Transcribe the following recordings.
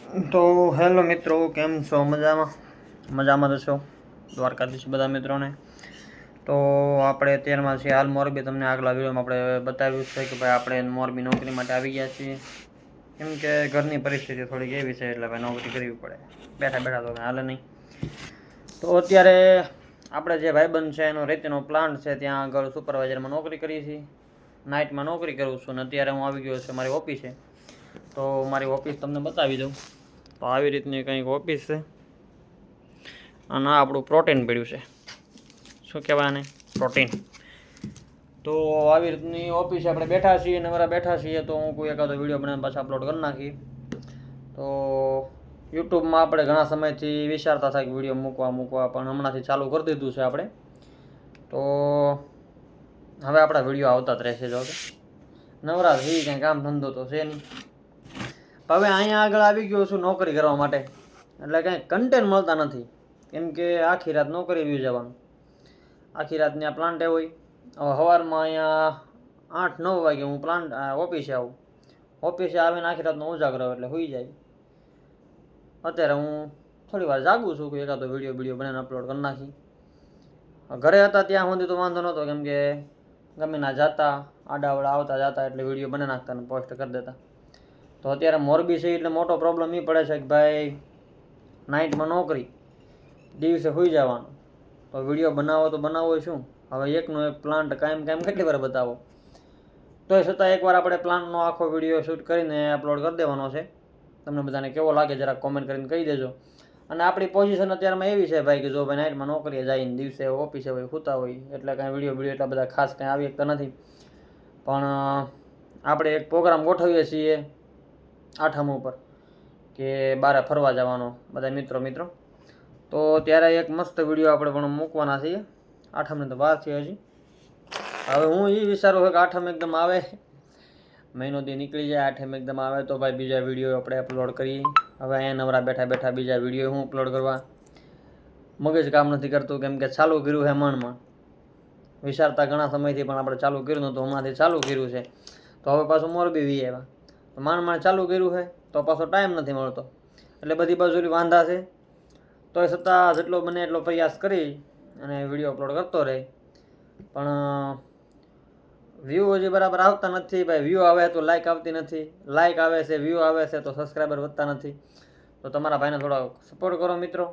તો હેલો મિત્રો, કેમ છો? મજામાં તો છો? દ્વારકાધીશ બધા મિત્રોને. તો આપણે અત્યારમાં છીએ હાલ મોરબી. તમને આગલા વિડીયોમાં આપણે બતાવ્યું છે કે ભાઈ આપણે મોરબી નોકરી માટે આવી ગયા છીએ. કેમ કે ઘરની પરિસ્થિતિ થોડીક એવી છે એટલે ભાઈ નોકરી કરવી પડે. બેઠા બેઠા તો હાલે નહીં. તો અત્યારે આપણે જે ભાઈબંધ છે એનો રેતીનો પ્લાન્ટ છે, ત્યાં આગળ સુપરવાઇઝરમાં નોકરી કરીએ છીએ. નાઇટમાં નોકરી કરું છું અને અત્યારે હું આવી ગયો છે મારી ઓફિસે. તો મારી ઓફિસ તમને બતાવી દઉં. તો આવી રીતની કંઈક ઓફિસ છે અને આપણું પ્રોટીન પડ્યું છે. શું કહેવાય આને? પ્રોટીન. તો આવી રીતની ઓફિસ આપણે બેઠા છીએ, નવરા બેઠા છીએ. તો હું કોઈ એકાદો વિડીયો બનાવીને પાછા અપલોડ કરી નાખી. તો યુટ્યુબમાં આપણે ઘણા સમયથી વિચારતા થાય કે વિડીયો મૂકવા પણ હમણાંથી ચાલુ કરી દીધું છે આપણે. તો હવે આપણા વિડીયો આવતા જ રહેશે. જો નવરા થઈ કંઈ કામ ધંધો તો છે નહીં. હવે અહીંયા આગળ આવી ગયો છું નોકરી કરવા માટે, એટલે કંઈ કન્ટેન્ટ મળતા નથી. કેમ કે આખી રાત નોકરી વ્યૂ જવાનું. આખી રાત ત્યાં પ્લાન્ટે હોય. હવે સવારમાં અહીંયા 8-9 વાગે હું ઓફિસે આવું. ઓફિસે આવીને આખી રાતનો ઉજાગરો એટલે સૂઈ જાય. અત્યારે હું થોડી વાર જાગું છું કે એકાદો વિડીયો બનાવીને અપલોડ કરી નાખી. ઘરે હતા ત્યાં સુધી તો વાંધો નહોતો, કેમ કે ગમે ના જતા આડાવડા આવતા જતા એટલે વિડીયો બનાવી નાખતા અને પોસ્ટ કરી દેતા. તો અત્યારે મોરબી છે એટલે મોટો પ્રોબ્લેમ એ પડે છે કે ભાઈ નાઇટમાં નોકરી, દિવસે સૂઈ જવાનું. તો વિડીયો બનાવો તો બનાવો શું? હવે એકનો એક પ્લાન્ટ કાયમ કેટલી વાર બતાવો? તો એ છતાં એકવાર આપણે પ્લાન્ટનો આખો વિડીયો શૂટ કરીને અપલોડ કરી દેવાનો છે. તમને બધાને કેવો લાગે જરાક કોમેન્ટ કરીને કહી દેજો. અને આપણી પોઝિશન અત્યારમાં એવી છે ભાઈ કે જો ભાઈ નાઇટમાં નોકરીએ જઈને દિવસે ઓફિસે હોય, સૂતા હોય, એટલે કાંઈ વિડીયો એટલા બધા ખાસ કાંઈ આવી શકતા નથી. પણ આપણે એક પ્રોગ્રામ ગોઠવીએ છીએ 8મ ઉપર કે બહાર ફરવા જવાનો બધા મિત્રો. તો ત્યારે એક મસ્ત વિડીયો આપણે પણ મૂકવાના છીએ. 8મ તો વાર છે હજી. હવે હું એ વિચારું છું કે 8મ એકદમ આવે, મહિનો દી નીકળી જાય, 8મ એકદમ આવે તો ભાઈ બીજા વિડીયો આપણે અપલોડ કરીએ. હવે અહીંયા નવરા બેઠા બીજા વિડીયો હું અપલોડ કરવા મગજ કામ નથી કરતું, કેમ કે ચાલુ કર્યું છે મનમાં. વિચારતા ઘણા સમયથી પણ આપણે ચાલુ કર્યું નહોતું, હમણાંથી ચાલુ કર્યું છે. તો હવે પાછું મોરબી વી આવ્યા. તો માંડ ચાલુ કર્યું છે તો પાછો ટાઈમ નથી મળતો, એટલે બધી બાજુ વાંધા છે. તો એ છતાં જેટલો બને એટલો પ્રયાસ કરી અને વિડીયો અપલોડ કરતો રહે. પણ વ્યૂ હજી બરાબર આવતા નથી ભાઈ. વ્યૂ આવે તો લાઇક આવતી નથી, લાઇક આવે છે, વ્યૂ આવે છે તો સબસ્ક્રાઈબર વધતા નથી. તો તમારા ભાઈને થોડો સપોર્ટ કરો મિત્રો.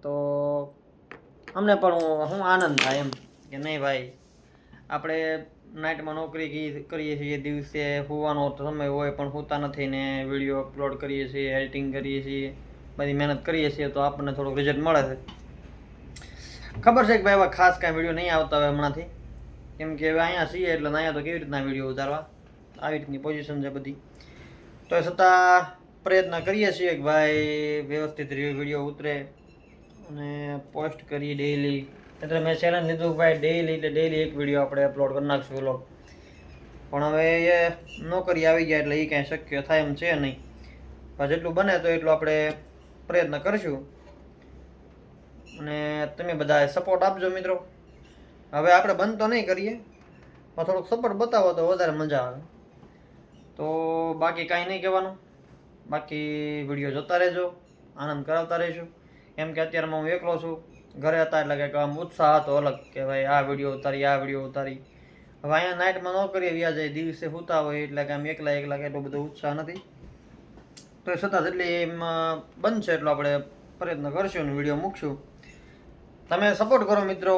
તો અમને પણ હું આનંદ થાય એમ કે નહીં ભાઈ, આપણે નાઇટમાં નોકરી કરીએ છીએ, દિવસે સૂવાનો સમય હોય પણ સૂતા નથી ને વિડીયો અપલોડ કરીએ છીએ, એડિટિંગ કરીએ છીએ, બધી મહેનત કરીએ છીએ તો આપણને થોડુંક રિઝલ્ટ મળે છે. ખબર છે કે ભાઈ હવે ખાસ કાંઈ વિડીયો નહીં આવતા હોય હમણાંથી, કેમ કે હવે અહીંયા છીએ એટલે અહીંયા તો કેવી રીતના વિડીયો ઉતારવા, આવી રીતની પોઝિશન છે બધી. તો એ છતાં પ્રયત્ન કરીએ છીએ કે ભાઈ વ્યવસ્થિત વિડીયો ઉતરે અને પોસ્ટ કરીએ ડેઈલી. એટલે મેં ચેલેન્જ લીધું કે ભાઈ ડેઈલી એક વિડીયો આપણે અપલોડ કરી નાખશું વ્લોગ. પણ હવે એ નોકરી આવી ગયા એટલે એ કાંઈ શક્ય થાય એમ છે નહીં. પણ જેટલું બને તો એટલું આપણે પ્રયત્ન કરીશું અને તમે બધા સપોર્ટ આપજો મિત્રો. હવે આપણે બંધ તો નહીં કરીએ, પણ થોડોક સપોર્ટ બતાવો તો વધારે મજા આવે. તો બાકી કાંઈ નહીં કહેવાનું. બાકી વિડીયો જોતા રહેજો, આનંદ કરાવતા રહીશું. કેમ કે અત્યારમાં હું એકલો છું, ઘરે હતા એટલે કંઈક આમ ઉત્સાહ હતો અલગ કે ભાઈ આ વિડીયો ઉતારી. હવે અહીંયા નાઇટમાં નોકરી વ્યા જાય, દિવસે સૂતા હોય એટલે કે આમ એકલા એટલો બધો ઉત્સાહ નથી. તો એ છતાં જેટલી એમાં બનશે એટલો આપણે પ્રયત્ન કરશું અને વિડીયો મૂકશું. તમે સપોર્ટ કરો મિત્રો,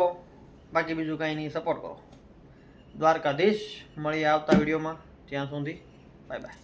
બાકી બીજું કાંઈ નહીં, સપોર્ટ કરો. દ્વારકાધીશ. મળીએ આવતા વિડીયોમાં. ત્યાં સુધી બાય બાય.